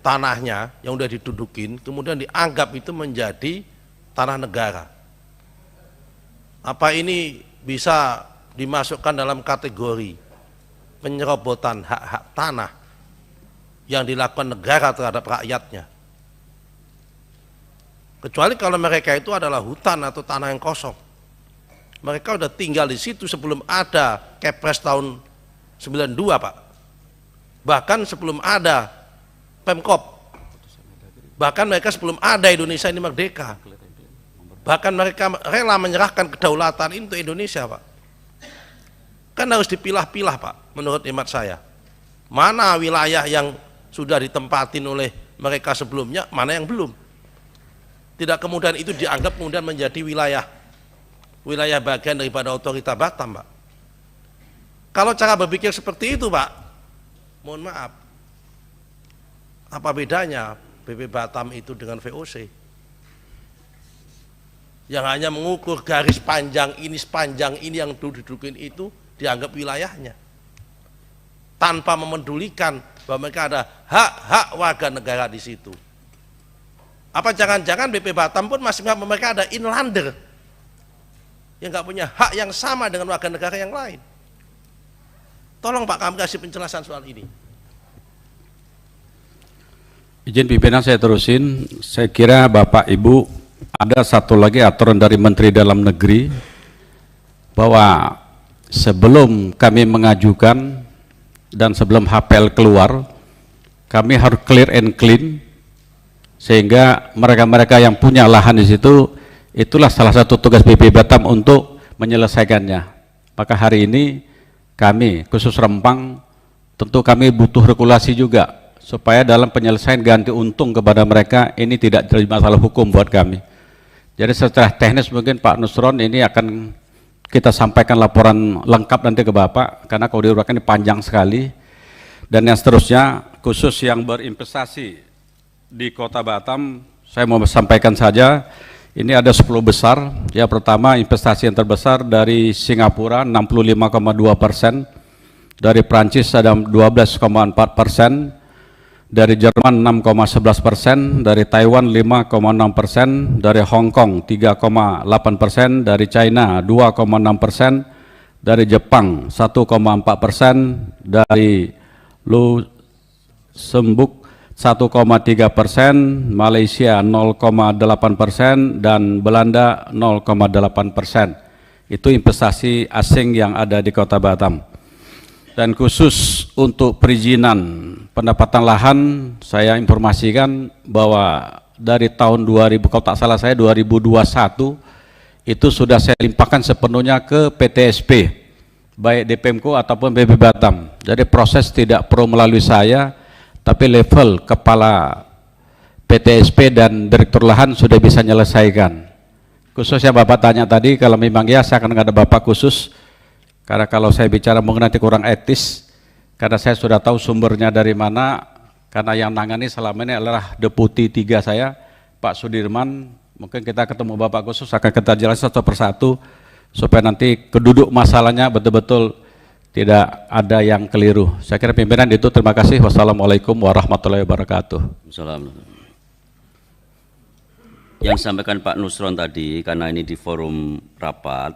tanahnya yang udah didudukin kemudian dianggap itu menjadi tanah negara. Apa ini bisa dimasukkan dalam kategori penyerobotan hak-hak tanah yang dilakukan negara terhadap rakyatnya? Kecuali kalau mereka itu adalah hutan atau tanah yang kosong. Mereka udah tinggal di situ sebelum ada Kepres tahun 92, Pak. Bahkan sebelum ada Pemkop. Bahkan mereka sebelum ada Indonesia ini merdeka. Bahkan mereka rela menyerahkan kedaulatan untuk Indonesia, Pak. Kan harus dipilah-pilah, Pak, menurut hemat saya. Mana wilayah yang sudah ditempatin oleh mereka sebelumnya, mana yang belum. Tidak kemudian itu dianggap kemudian menjadi wilayah bagian daripada otorita Batam, Pak. Kalau cara berpikir seperti itu, Pak, mohon maaf, apa bedanya BP Batam itu dengan VOC? Yang hanya mengukur garis panjang ini, sepanjang ini yang didudukin itu dianggap wilayahnya, tanpa memedulikan bahwa mereka ada hak-hak warga negara di situ. Apa jangan-jangan BP Batam pun masih menganggap mereka ada inlander yang nggak punya hak yang sama dengan warga negara yang lain? Tolong Pak, kami kasih penjelasan soal ini. Izin pimpinan saya terusin, saya kira Bapak Ibu ada satu lagi aturan dari Menteri Dalam Negeri bahwa sebelum kami mengajukan dan sebelum HPL keluar, kami harus clear and clean, sehingga mereka-mereka yang punya lahan di situ, itulah salah satu tugas BP Batam untuk menyelesaikannya. Maka hari ini kami khusus Rempang tentu kami butuh regulasi juga supaya dalam penyelesaian ganti untung kepada mereka ini tidak jadi masalah hukum buat kami. Jadi secara teknis mungkin Pak Nusron ini akan kita sampaikan laporan lengkap nanti ke Bapak, karena kalau diuraikan ini panjang sekali. Dan yang seterusnya khusus yang berinvestasi di Kota Batam, saya mau sampaikan saja ini ada 10 besar. Ya, pertama investasi yang terbesar dari Singapura 65,2%, dari Prancis ada 12,4%, dari Jerman 6,11%, dari Taiwan 5,6%, dari Hong Kong 3,8%, dari China 2,6%, dari Jepang 1,4%, dari Luxembourg 1,3%, Malaysia 0,8%, dan Belanda 0,8%. Itu investasi asing yang ada di Kota Batam. Dan khusus untuk perizinan pendapatan lahan, saya informasikan bahwa dari tahun 2000, kalau tak salah saya 2021, itu sudah saya limpahkan sepenuhnya ke PTSP, baik DPMKO ataupun BP Batam. Jadi proses tidak perlu melalui saya, tapi level kepala PTSP dan direktur lahan sudah bisa menyelesaikan. Khusus yang Bapak tanya tadi, kalau memang ya saya akan ada Bapak khusus, karena kalau saya bicara mungkin nanti kurang etis, karena saya sudah tahu sumbernya dari mana, karena yang nangani selama ini adalah Deputi 3 saya, Pak Sudirman. Mungkin kita ketemu Bapak khusus akan kita jelaskan satu persatu, supaya nanti keduduk masalahnya betul-betul tidak ada yang keliru. Saya kira pimpinan itu, terima kasih. Wassalamualaikum warahmatullahi wabarakatuh. Assalamualaikum. Yang disampaikan Pak Nusron tadi, karena ini di forum rapat,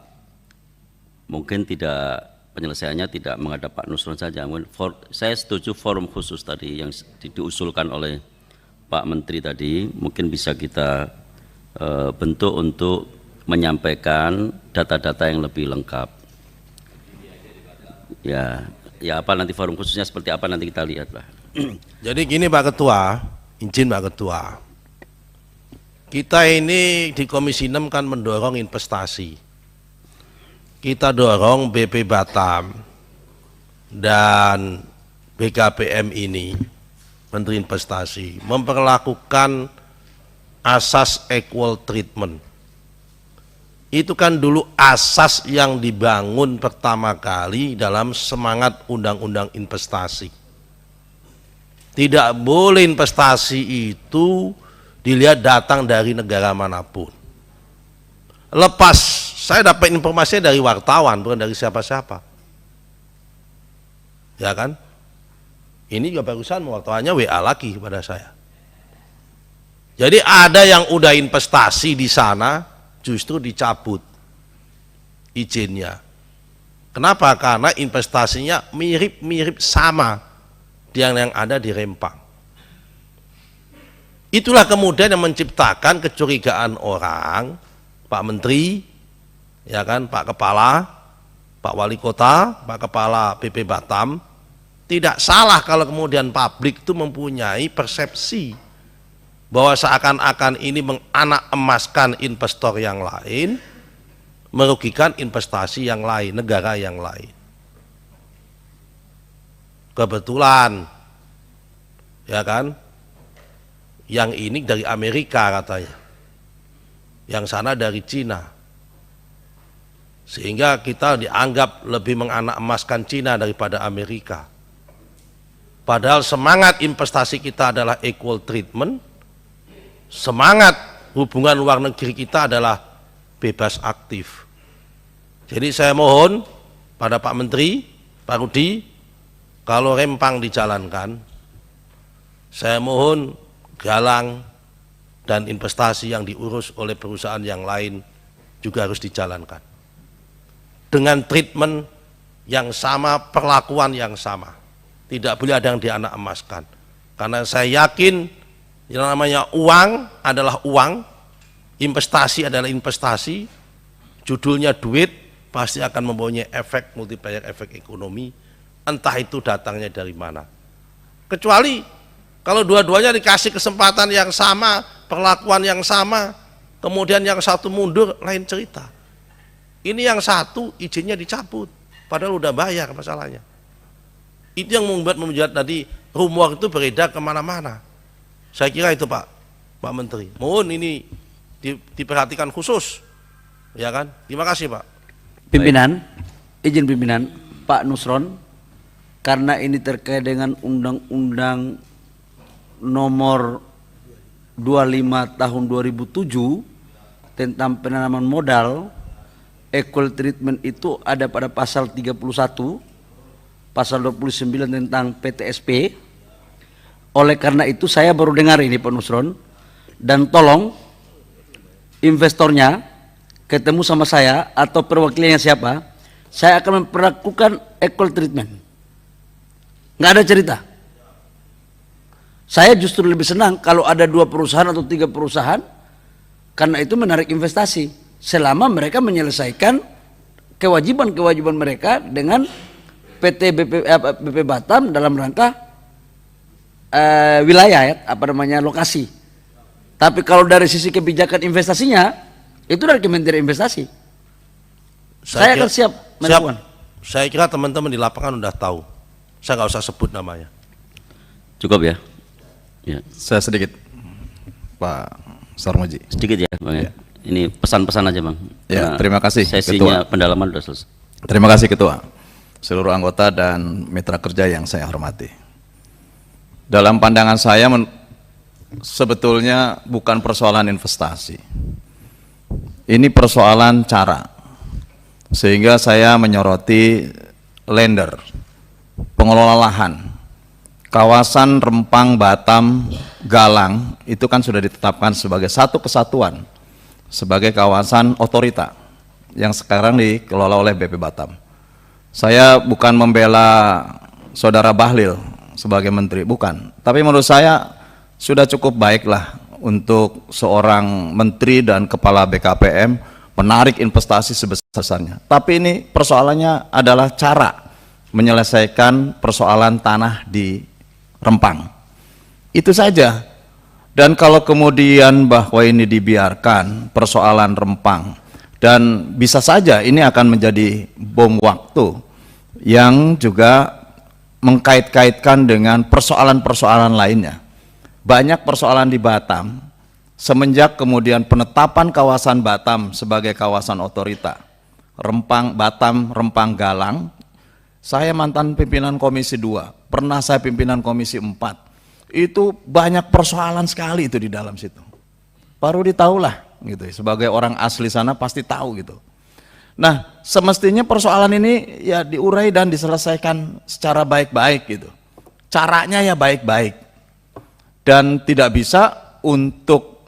mungkin tidak penyelesaiannya tidak menghadap Pak Nusron saja. Saya setuju forum khusus tadi yang diusulkan oleh Pak Menteri tadi, mungkin bisa kita bentuk untuk menyampaikan data-data yang lebih lengkap. Ya apa nanti forum khususnya seperti apa nanti kita lihat lah. Jadi gini Pak Ketua, izin Pak Ketua, kita ini di Komisi 6 kan mendorong investasi. Nah, investasi itu kan harus dilakukan secara kita dorong BP Batam dan BKPM ini, Menteri Investasi, memperlakukan asas equal treatment. Itu kan dulu asas yang dibangun pertama kali dalam semangat undang-undang investasi. Tidak boleh investasi itu dilihat datang dari negara manapun. Lepas saya dapat informasinya dari wartawan, bukan dari siapa-siapa. Ya kan? Ini juga barusan wartawannya WA lagi kepada saya. Jadi ada yang udah investasi di sana justru dicabut izinnya. Kenapa? Karena investasinya mirip-mirip sama dengan yang ada di Rempang. Itulah kemudian yang menciptakan kecurigaan orang, Pak Menteri, ya kan, Pak Kepala, Pak Wali Kota, Pak Kepala BP Batam. Tidak salah kalau kemudian publik itu mempunyai persepsi bahwa seakan-akan ini menganak emaskan investor yang lain, merugikan investasi yang lain, negara yang lain. Kebetulan, ya kan, yang ini dari Amerika katanya, yang sana dari Cina, sehingga kita dianggap lebih menganak emaskan Cina daripada Amerika. Padahal semangat investasi kita adalah equal treatment, semangat hubungan luar negeri kita adalah bebas aktif. Jadi saya mohon pada Pak Menteri, Pak Rudi, kalau Rempang dijalankan, saya mohon Galang dan investasi yang diurus oleh perusahaan yang lain juga harus dijalankan dengan treatment yang sama, perlakuan yang sama. Tidak boleh ada yang dianak emaskan, karena saya yakin yang namanya uang adalah uang, investasi adalah investasi, judulnya duit, pasti akan mempunyai efek multiplier, efek ekonomi, entah itu datangnya dari mana. Kecuali kalau dua-duanya dikasih kesempatan yang sama, perlakuan yang sama, kemudian yang satu mundur, lain cerita. Ini yang satu izinnya dicabut, padahal udah bayar masalahnya. Itu yang membuat tadi rumor itu beredar kemana-mana. Saya kira itu Pak Menteri. Mohon ini diperhatikan khusus, ya kan? Terima kasih Pak. Pimpinan, izin pimpinan, Pak Nusron, karena ini terkait dengan Undang-Undang Nomor 25 Tahun 2007 tentang penanaman modal, equal treatment itu ada pada pasal 31, pasal 29 tentang PTSP. Oleh karena itu saya baru dengar ini Pak Nusron, dan tolong investornya ketemu sama saya atau perwakilannya siapa, saya akan memperlakukan equal treatment. Nggak ada cerita. Saya justru lebih senang kalau ada 2 perusahaan atau 3 perusahaan, karena itu menarik investasi selama mereka menyelesaikan kewajiban-kewajiban mereka dengan PT BP Batam dalam rangka wilayah, ya, lokasi. Tapi kalau dari sisi kebijakan investasinya, itu dari Kementerian Investasi. Saya akan siap melakukan. Saya kira teman-teman di lapangan udah tahu. Saya nggak usah sebut namanya. Cukup ya? Ya. Saya sedikit, Pak Sarmuji. Sedikit ya Bang ya. Ini pesan-pesan aja Bang. Ya, terima kasih Sesinya Ketua. pendalaman sudah selesai. Terima kasih Ketua, seluruh anggota dan mitra kerja yang saya hormati. Dalam pandangan saya sebetulnya bukan persoalan investasi. Ini persoalan cara. Sehingga saya menyoroti lender, pengelola lahan. Kawasan Rempang, Batam, Galang itu kan sudah ditetapkan sebagai satu kesatuan, sebagai kawasan otorita yang sekarang dikelola oleh BP Batam. Saya bukan membela Saudara Bahlil sebagai menteri, bukan. Tapi menurut saya sudah cukup baiklah untuk seorang menteri dan kepala BKPM menarik investasi sebesar-besarnya. Tapi ini persoalannya adalah cara menyelesaikan persoalan tanah di Rempang. Itu saja. Dan kalau kemudian bahwa ini dibiarkan persoalan Rempang Dan bisa saja ini akan menjadi bom waktu yang juga mengkait-kaitkan dengan persoalan-persoalan lainnya. Banyak persoalan di Batam semenjak kemudian penetapan kawasan Batam sebagai kawasan otorita. Batam, Rempang, Galang. Saya mantan pimpinan Komisi 2, pernah saya pimpinan Komisi 4. Itu banyak persoalan sekali itu di dalam situ. Pak Rudi tahulah gitu, sebagai orang asli sana pasti tahu gitu. Nah, semestinya persoalan ini ya diurai dan diselesaikan secara baik-baik gitu. Caranya ya baik-baik. Dan tidak bisa untuk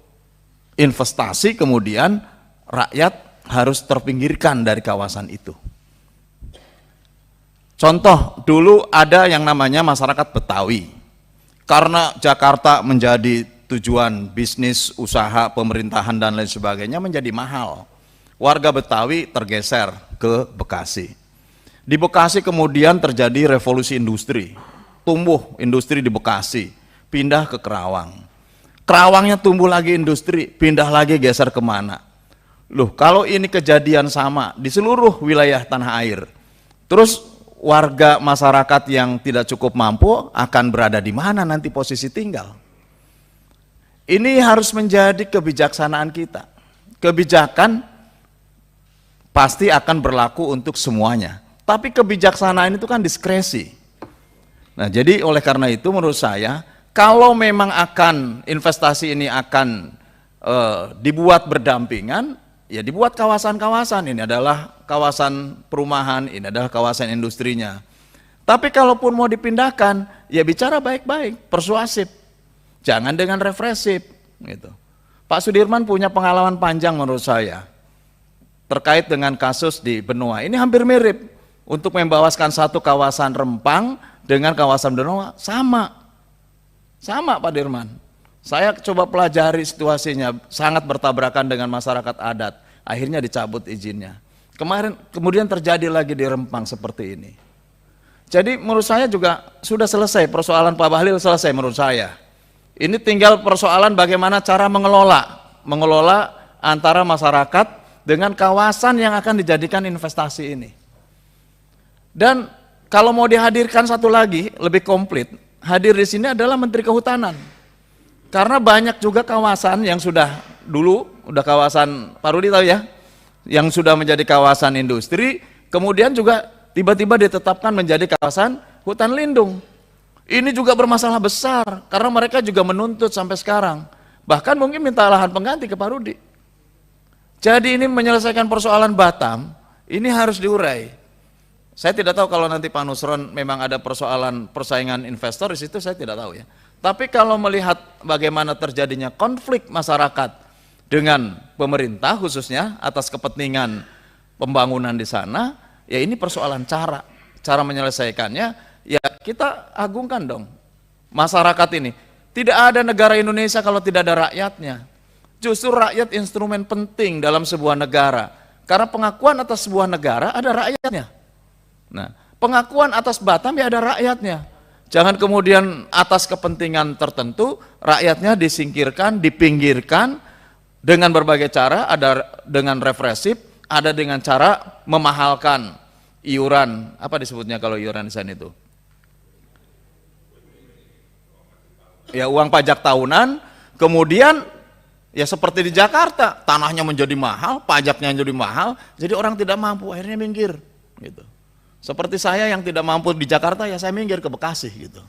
investasi kemudian rakyat harus terpinggirkan dari kawasan itu. Contoh, dulu ada yang namanya masyarakat Betawi. Karena Jakarta menjadi tujuan bisnis, usaha, pemerintahan dan lain sebagainya menjadi mahal. Warga Betawi tergeser ke Bekasi. Di Bekasi kemudian terjadi revolusi industri. Tumbuh industri di Bekasi, pindah ke Kerawang. Kerawangnya tumbuh lagi industri, pindah lagi geser kemana? Loh, kalau ini kejadian sama di seluruh wilayah tanah air, terus warga masyarakat yang tidak cukup mampu akan berada di mana nanti posisi tinggal? Ini harus menjadi kebijaksanaan kita. Kebijakan pasti akan berlaku untuk semuanya. Tapi kebijaksanaan itu kan diskresi. Nah, jadi oleh karena itu menurut saya, kalau memang akan investasi ini akan dibuat berdampingan, ya dibuat kawasan-kawasan. Ini adalah kawasan perumahan, ini adalah kawasan industrinya. Tapi kalaupun mau dipindahkan, ya bicara baik-baik, persuasif. Jangan dengan represif gitu. Pak Sudirman punya pengalaman panjang menurut saya terkait dengan kasus di Benoa. Ini hampir mirip, untuk membawaskan satu kawasan Rempang dengan kawasan Benoa sama Pak Dirman. Saya coba pelajari situasinya, sangat bertabrakan dengan masyarakat adat. Akhirnya dicabut izinnya. Kemudian terjadi lagi di Rempang seperti ini. Jadi menurut saya juga sudah selesai persoalan Pak Bahlil, selesai menurut saya. Ini tinggal persoalan bagaimana cara mengelola antara masyarakat dengan kawasan yang akan dijadikan investasi ini. Dan kalau mau dihadirkan satu lagi lebih komplit, hadir di sini adalah Menteri Kehutanan. Karena banyak juga kawasan yang sudah dulu, udah kawasan Pak Rudi tahu ya, yang sudah menjadi kawasan industri, kemudian juga tiba-tiba ditetapkan menjadi kawasan hutan lindung. Ini juga bermasalah besar, karena mereka juga menuntut sampai sekarang. Bahkan mungkin minta lahan pengganti ke Pak Rudi. Jadi ini menyelesaikan persoalan Batam, ini harus diurai. Saya tidak tahu kalau nanti Pak Nusron memang ada persoalan persaingan investor di situ, saya tidak tahu ya. Tapi kalau melihat bagaimana terjadinya konflik masyarakat dengan pemerintah khususnya atas kepentingan pembangunan di sana, ya ini persoalan cara menyelesaikannya, ya kita agungkan dong masyarakat ini. Tidak ada negara Indonesia kalau tidak ada rakyatnya. Justru rakyat instrumen penting dalam sebuah negara. Karena pengakuan atas sebuah negara ada rakyatnya. Nah, pengakuan atas Batam ya ada rakyatnya. Jangan kemudian atas kepentingan tertentu rakyatnya disingkirkan, dipinggirkan dengan berbagai cara, ada dengan represif, ada dengan cara memahalkan iuran, apa disebutnya kalau iuran di sana itu? Ya uang pajak tahunan, kemudian ya seperti di Jakarta, tanahnya menjadi mahal, pajaknya menjadi mahal, jadi orang tidak mampu akhirnya minggir gitu. Seperti saya yang tidak mampu di Jakarta, ya saya minggir ke Bekasi gitu.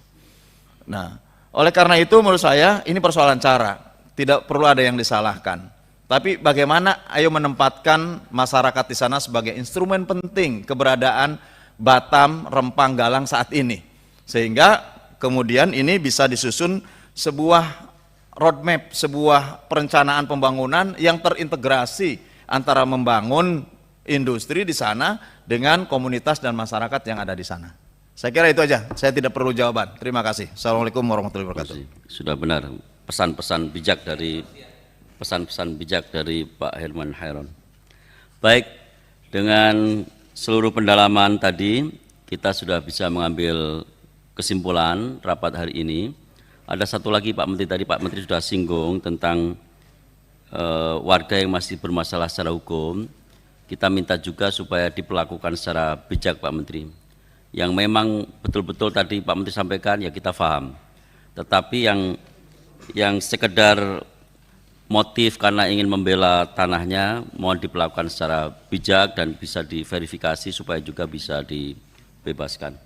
Nah, oleh karena itu menurut saya ini persoalan cara, tidak perlu ada yang disalahkan. Tapi bagaimana ayo menempatkan masyarakat di sana sebagai instrumen penting keberadaan Batam, Rempang, Galang saat ini. Sehingga kemudian ini bisa disusun sebuah roadmap, sebuah perencanaan pembangunan yang terintegrasi antara membangun industri di sana dengan komunitas dan masyarakat yang ada di sana. Saya kira itu aja, saya tidak perlu jawaban. Terima kasih. Assalamualaikum warahmatullahi wabarakatuh. Sudah benar pesan-pesan bijak dari Pak Herman Hairon. Baik, dengan seluruh pendalaman tadi kita sudah bisa mengambil kesimpulan rapat hari ini. Ada satu lagi Pak Menteri, tadi Pak Menteri sudah singgung tentang warga yang masih bermasalah secara hukum. kita minta juga supaya diperlakukan secara bijak Pak Menteri. Yang memang betul-betul tadi Pak Menteri sampaikan ya kita paham. Tetapi yang sekedar motif karena ingin membela tanahnya mohon diperlakukan secara bijak dan bisa diverifikasi supaya juga bisa dibebaskan.